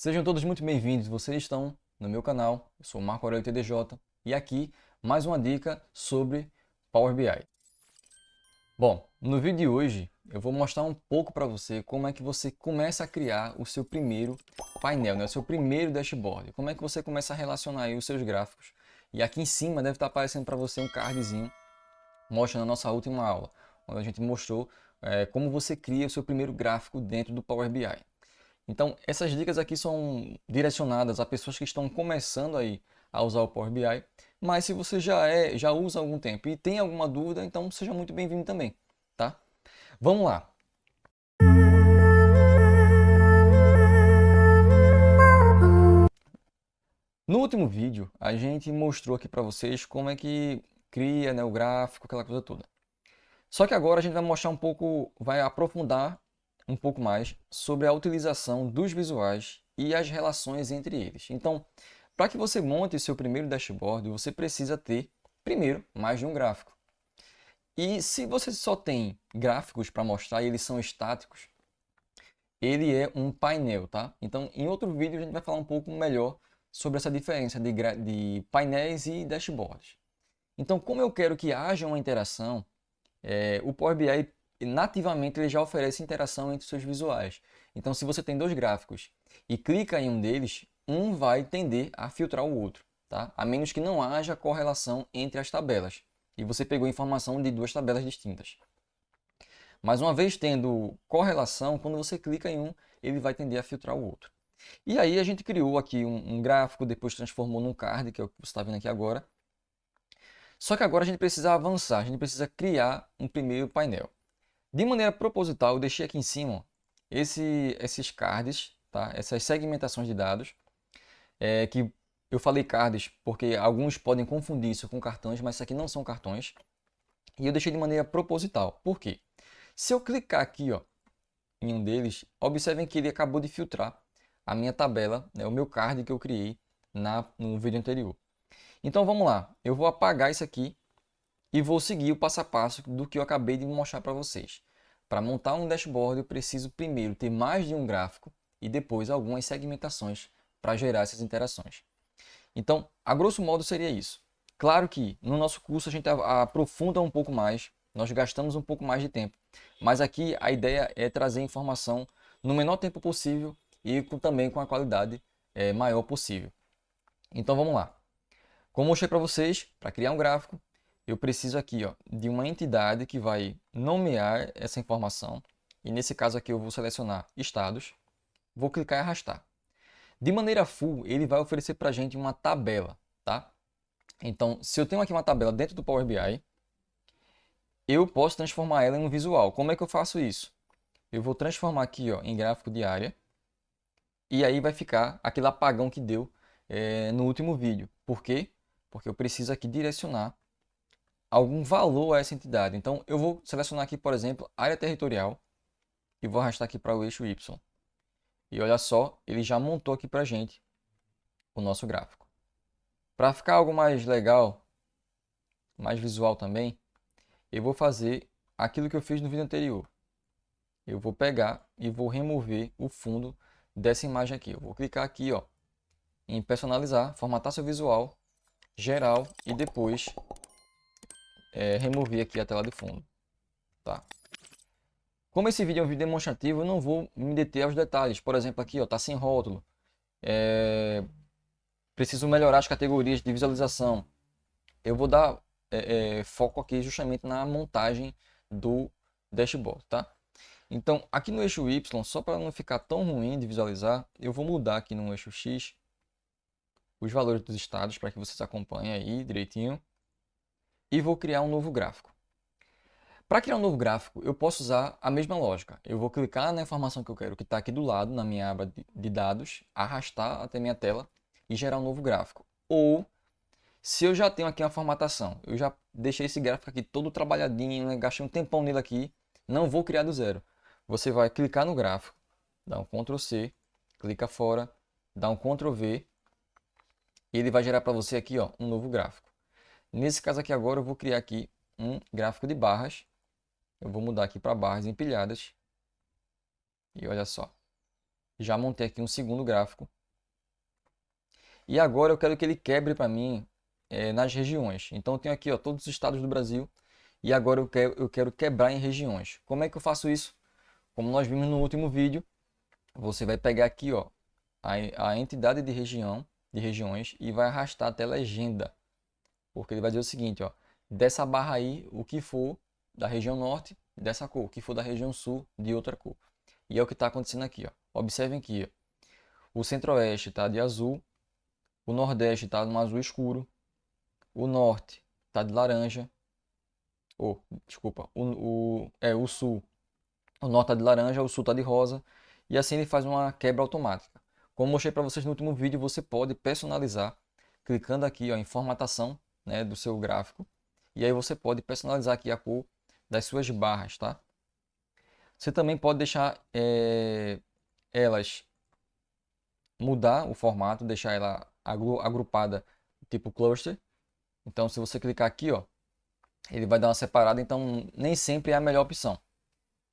Sejam todos muito bem-vindos, vocês estão no meu canal, eu sou o Marco Aurélio TDJ e aqui mais uma dica sobre Power BI. Bom, no vídeo de hoje eu vou mostrar um pouco para você como é que você começa a criar o seu primeiro painel, né? O seu primeiro dashboard, como é que você começa a relacionar aí os seus gráficos. E aqui em cima deve estar aparecendo para você um cardzinho mostrando a nossa última aula, onde a gente mostrou como você cria o seu primeiro gráfico dentro do Power BI. Então, essas dicas aqui são direcionadas a pessoas que estão começando aí a usar o Power BI, mas se você já usa há algum tempo e tem alguma dúvida, então seja muito bem-vindo também, tá? Vamos lá. No último vídeo, a gente mostrou aqui para vocês como é que cria, né, o gráfico, aquela coisa toda. Só que agora a gente vai mostrar um pouco, vai aprofundar um pouco mais sobre a utilização dos visuais e as relações entre eles. Então, para que você monte seu primeiro dashboard, você precisa ter, primeiro, mais de um gráfico. E se você só tem gráficos para mostrar e eles são estáticos, ele é um painel, tá? Então, em outro vídeo a gente vai falar um pouco melhor sobre essa diferença de painéis e dashboards. Então, como eu quero que haja uma interação, o Power BI nativamente ele já oferece interação entre seus visuais. Então, se você tem dois gráficos e clica em um deles, um vai tender a filtrar o outro, tá? A menos que não haja correlação entre as tabelas e você pegou informação de duas tabelas distintas. Mas uma vez tendo correlação, quando você clica em um, ele vai tender a filtrar o outro. E aí a gente criou aqui um gráfico, depois transformou num card, que é o que você está vendo aqui agora. Só que agora a gente precisa avançar, a gente precisa criar um primeiro painel. De maneira proposital, eu deixei aqui em cima ó, esses cards, tá? Essas segmentações de dados, que eu falei cards porque alguns podem confundir isso com cartões, mas isso aqui não são cartões. E eu deixei de maneira proposital. Por quê? Se eu clicar aqui ó, em um deles, observem que ele acabou de filtrar a minha tabela, né, o meu card que eu criei no vídeo anterior. Então vamos lá, eu vou apagar isso aqui e vou seguir o passo a passo do que eu acabei de mostrar para vocês. Para montar um dashboard, eu preciso primeiro ter mais de um gráfico e depois algumas segmentações para gerar essas interações. Então, a grosso modo seria isso. Claro que no nosso curso a gente aprofunda um pouco mais, nós gastamos um pouco mais de tempo, mas aqui a ideia é trazer informação no menor tempo possível e também com a qualidade maior possível. Então vamos lá. Como eu mostrei para vocês, para criar um gráfico, eu preciso aqui ó, de uma entidade que vai nomear essa informação. E nesse caso aqui eu vou selecionar estados, vou clicar e arrastar. De maneira full, ele vai oferecer para a gente uma tabela, tá? Então, se eu tenho aqui uma tabela dentro do Power BI, eu posso transformar ela em um visual. Como é que eu faço isso? Eu vou transformar aqui ó, em gráfico de área e aí vai ficar aquele apagão que deu no último vídeo. Por quê? Porque eu preciso aqui direcionar algum valor a essa entidade. Então, eu vou selecionar aqui, por exemplo, área territorial e vou arrastar aqui para o eixo Y. E olha só, ele já montou aqui para a gente o nosso gráfico. Para ficar algo mais legal, mais visual também, eu vou fazer aquilo que eu fiz no vídeo anterior. Eu vou pegar e vou remover o fundo dessa imagem aqui. Eu vou clicar aqui ó, em personalizar, formatar seu visual, geral e depois remover aqui a tela de fundo. Tá? Como esse vídeo é um vídeo demonstrativo, eu não vou me deter aos detalhes. Por exemplo, aqui está sem rótulo. Preciso melhorar as categorias de visualização. Eu vou dar foco aqui justamente na montagem do dashboard. Tá? Então, aqui no eixo Y, só para não ficar tão ruim de visualizar, eu vou mudar aqui no eixo X os valores dos estados para que vocês acompanhem aí direitinho. E vou criar um novo gráfico. Para criar um novo gráfico, eu posso usar a mesma lógica. Eu vou clicar na informação que eu quero, que está aqui do lado, na minha aba de dados, arrastar até minha tela e gerar um novo gráfico. Ou, se eu já tenho aqui uma formatação, eu já deixei esse gráfico aqui todo trabalhadinho, né? Gastei um tempão nele aqui, não vou criar do zero. Você vai clicar no gráfico, dá um Ctrl C, clica fora, dá um Ctrl V, e ele vai gerar para você aqui ó, um novo gráfico. Nesse caso aqui agora eu vou criar aqui um gráfico de barras. Eu vou mudar aqui para barras empilhadas. E olha só. Já montei aqui um segundo gráfico. E agora eu quero que ele quebre para mim nas regiões. Então eu tenho aqui ó, todos os estados do Brasil. E agora eu quero quebrar em regiões. Como é que eu faço isso? Como nós vimos no último vídeo, você vai pegar aqui ó, a entidade de região, de regiões, e vai arrastar até legenda. Porque ele vai dizer o seguinte, ó, dessa barra aí, o que for da região norte, dessa cor, o que for da região sul, de outra cor. E é o que está acontecendo aqui, ó. Observem aqui, ó. O centro-oeste está de azul, o nordeste está no azul escuro, o norte está de laranja, desculpa, o sul, o norte está de laranja, o sul está de rosa, e assim ele faz uma quebra automática. Como mostrei para vocês no último vídeo, você pode personalizar, clicando aqui ó, em formatação, né, do seu gráfico, e aí você pode personalizar aqui a cor das suas barras, tá? Você também pode deixar elas mudar o formato, deixar ela agrupada tipo cluster. Então, se você clicar aqui, ó, ele vai dar uma separada, então nem sempre é a melhor opção.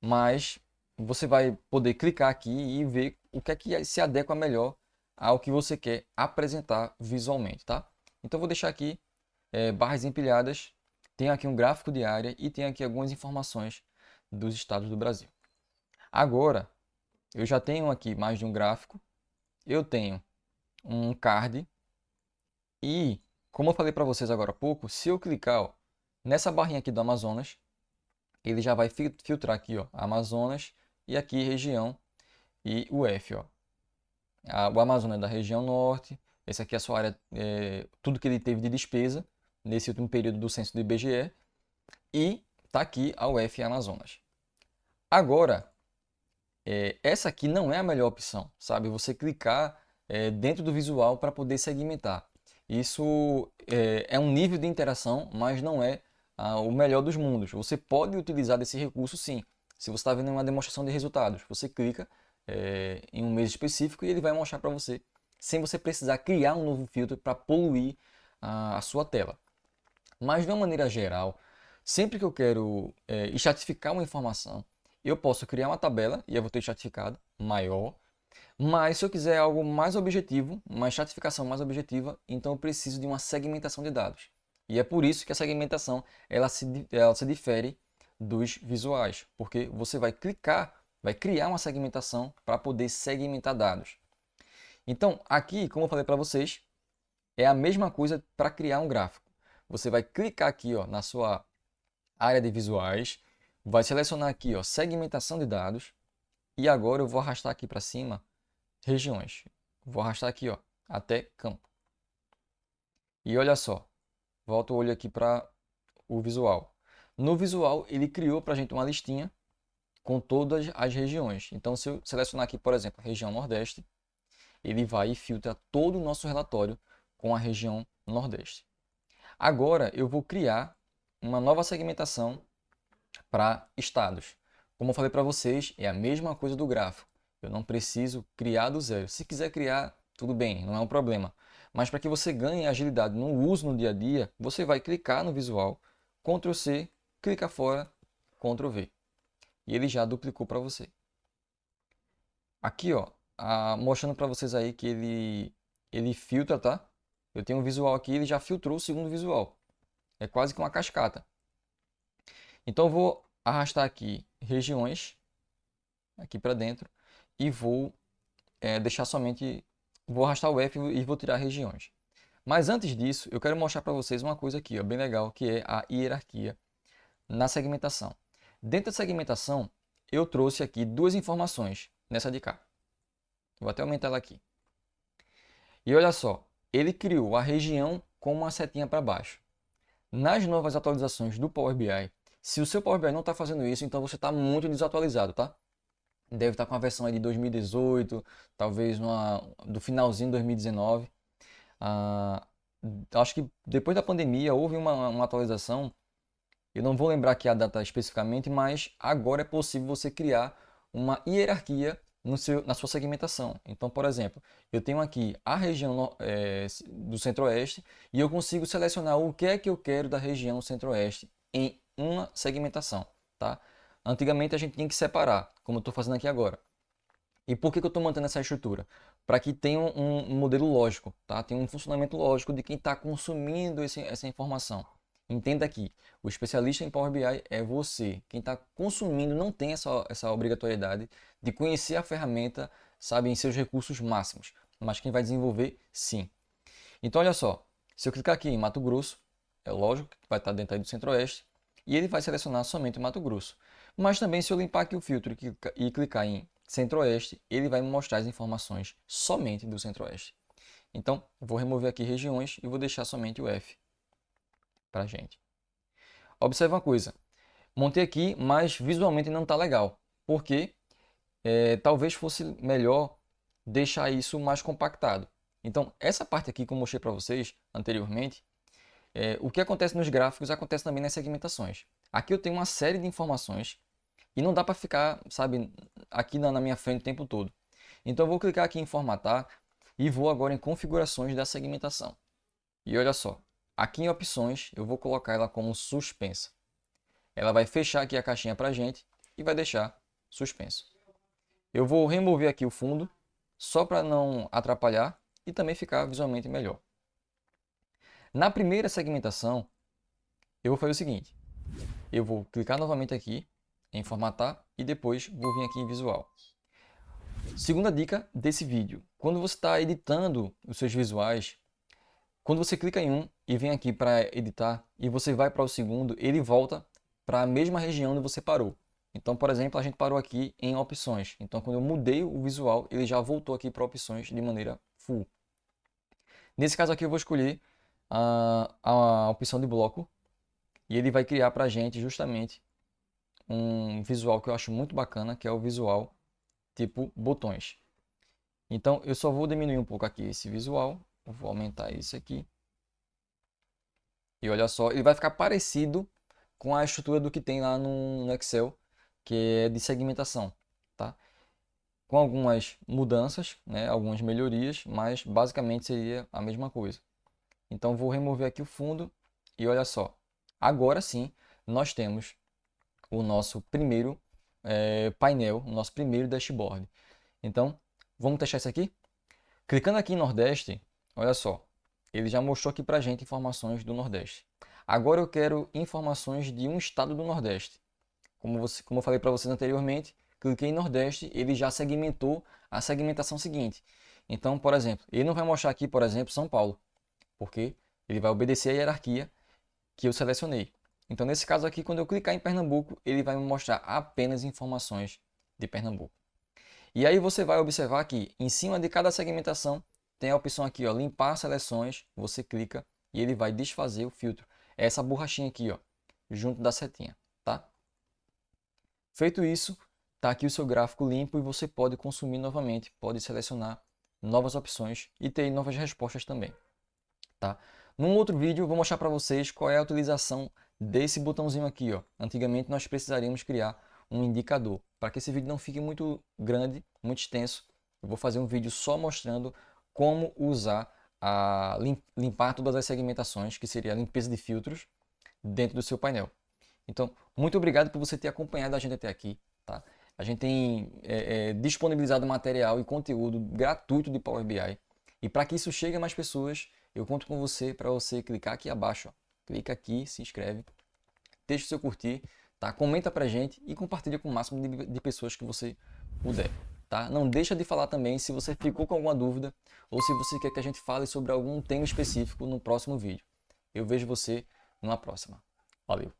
Mas você vai poder clicar aqui e ver o que é que se adequa melhor ao que você quer apresentar visualmente, tá? Então, eu vou deixar aqui barras empilhadas, tem aqui um gráfico de área e tem aqui algumas informações dos estados do Brasil. Agora, eu já tenho aqui mais de um gráfico, eu tenho um card e, como eu falei para vocês agora há pouco, se eu clicar ó, nessa barrinha aqui do Amazonas, ele já vai filtrar aqui ó, Amazonas e aqui região e o F. Ó. O Amazonas é da região norte, esse aqui é a sua área, tudo que ele teve de despesa nesse último período do censo do IBGE e está aqui a UF Amazonas. Agora, essa aqui não é a melhor opção, sabe? Você clicar dentro do visual para poder segmentar. Isso é um nível de interação, mas não é o melhor dos mundos. Você pode utilizar desse recurso sim. Se você está vendo uma demonstração de resultados, você clica em um mês específico e ele vai mostrar para você, sem você precisar criar um novo filtro para poluir a sua tela. Mas de uma maneira geral, sempre que eu quero estratificar uma informação, eu posso criar uma tabela e eu vou ter estratificado maior. Mas se eu quiser algo mais objetivo, uma estratificação mais objetiva, então eu preciso de uma segmentação de dados. E é por isso que a segmentação ela se difere dos visuais, porque você vai clicar, vai criar uma segmentação para poder segmentar dados. Então, aqui, como eu falei para vocês, é a mesma coisa para criar um gráfico. Você vai clicar aqui ó, na sua área de visuais, vai selecionar aqui ó, segmentação de dados e agora eu vou arrastar aqui para cima regiões. Vou arrastar aqui ó, até campo. E olha só, volta o olho aqui para o visual. No visual ele criou para a gente uma listinha com todas as regiões. Então se eu selecionar aqui, por exemplo, a região Nordeste, ele vai e filtra todo o nosso relatório com a região Nordeste. Agora eu vou criar uma nova segmentação para estados. Como eu falei para vocês, é a mesma coisa do gráfico. Eu não preciso criar do zero. Se quiser criar, tudo bem, não é um problema. Mas para que você ganhe agilidade no uso no dia a dia, você vai clicar no visual, Ctrl C, clica fora, Ctrl V. E ele já duplicou para você. Aqui, ó, mostrando para vocês aí que ele filtra, tá? Eu tenho um visual aqui, ele já filtrou o segundo visual. É quase que uma cascata. Então eu vou arrastar aqui regiões, aqui para dentro, e vou deixar somente, vou arrastar o F e vou tirar regiões. Mas antes disso, eu quero mostrar para vocês uma coisa aqui, ó, bem legal, que é a hierarquia na segmentação. Dentro da segmentação, eu trouxe aqui duas informações nessa de cá. Vou até aumentar ela aqui. E olha só, ele criou a região com uma setinha para baixo. Nas novas atualizações do Power BI, se o seu Power BI não está fazendo isso, então você está muito desatualizado, tá? Deve estar com a versão aí de 2018, talvez do finalzinho de 2019. Acho que depois da pandemia houve uma atualização, eu não vou lembrar aqui a data especificamente, mas agora é possível você criar uma hierarquia na sua segmentação. Então, por exemplo, eu tenho aqui a região do Centro-Oeste e eu consigo selecionar o que é que eu quero da região Centro-Oeste em uma segmentação, tá? Antigamente a gente tinha que separar, como eu estou fazendo aqui agora. E por que que eu estou mantendo essa estrutura? Para que tenha um modelo lógico, tá? Tenha um funcionamento lógico de quem está consumindo essa informação. Entenda aqui, o especialista em Power BI é você. Quem está consumindo não tem essa obrigatoriedade de conhecer a ferramenta, sabe, em seus recursos máximos. Mas quem vai desenvolver, sim. Então, olha só, se eu clicar aqui em Mato Grosso, é lógico que vai estar dentro aí do Centro-Oeste, e ele vai selecionar somente o Mato Grosso. Mas também se eu limpar aqui o filtro e clicar em Centro-Oeste, ele vai me mostrar as informações somente do Centro-Oeste. Então, vou remover aqui regiões e vou deixar somente o F para a gente. Observe uma coisa, montei aqui, mas visualmente não está legal, porque talvez fosse melhor deixar isso mais compactado. Então, essa parte aqui que eu mostrei para vocês anteriormente, o que acontece nos gráficos acontece também nas segmentações. Aqui eu tenho uma série de informações e não dá para ficar, sabe, aqui na minha frente o tempo todo. Então, eu vou clicar aqui em formatar e vou agora em configurações da segmentação. E olha só, aqui em opções eu vou colocar ela como suspensa. Ela vai fechar aqui a caixinha para a gente e vai deixar suspenso. Eu vou remover aqui o fundo, só para não atrapalhar e também ficar visualmente melhor. Na primeira segmentação, eu vou fazer o seguinte. Eu vou clicar novamente aqui em formatar e depois vou vir aqui em visual. Segunda dica desse vídeo. Quando você está editando os seus visuais, quando você clica em um e vem aqui para editar e você vai para o segundo, ele volta para a mesma região onde você parou. Então, por exemplo, a gente parou aqui em opções. Então, quando eu mudei o visual, ele já voltou aqui para opções de maneira full. Nesse caso aqui, eu vou escolher a opção de bloco e ele vai criar para a gente justamente um visual que eu acho muito bacana, que é o visual tipo botões. Então, eu só vou diminuir um pouco aqui esse visual. Eu vou aumentar isso aqui. E olha só, ele vai ficar parecido com a estrutura do que tem lá no Excel, que é de segmentação, tá? Com algumas mudanças, né, algumas melhorias, mas basicamente seria a mesma coisa. Então vou remover aqui o fundo e olha só, agora sim nós temos o nosso primeiro painel, o nosso primeiro dashboard. Então vamos testar isso aqui? Clicando aqui em Nordeste, olha só, ele já mostrou aqui para gente informações do Nordeste. Agora eu quero informações de um estado do Nordeste. Como eu falei para vocês anteriormente, cliquei em Nordeste, ele já segmentou a segmentação seguinte. Então, por exemplo, ele não vai mostrar aqui, por exemplo, São Paulo, porque ele vai obedecer a hierarquia que eu selecionei. Então, nesse caso aqui, quando eu clicar em Pernambuco, ele vai me mostrar apenas informações de Pernambuco. E aí você vai observar que em cima de cada segmentação tem a opção aqui, ó, limpar seleções, você clica e ele vai desfazer o filtro. É essa borrachinha aqui, ó, junto da setinha, tá? Feito isso, está aqui o seu gráfico limpo e você pode consumir novamente, pode selecionar novas opções e ter novas respostas também, tá? Num outro vídeo eu vou mostrar para vocês qual é a utilização desse botãozinho aqui, ó. Antigamente nós precisaríamos criar um indicador. Para que esse vídeo não fique muito grande, muito extenso, eu vou fazer um vídeo só mostrando como usar limpar todas as segmentações, que seria a limpeza de filtros, dentro do seu painel. Então, muito obrigado por você ter acompanhado a gente até aqui, tá? A gente tem disponibilizado material e conteúdo gratuito de Power BI. E para que isso chegue a mais pessoas, eu conto com você para você clicar aqui abaixo. Ó. Clica aqui, se inscreve, deixa o seu curtir, tá? Comenta pra gente e compartilha com o máximo de pessoas que você puder. Tá? Não deixa de falar também se você ficou com alguma dúvida ou se você quer que a gente fale sobre algum tema específico no próximo vídeo. Eu vejo você numa próxima. Valeu!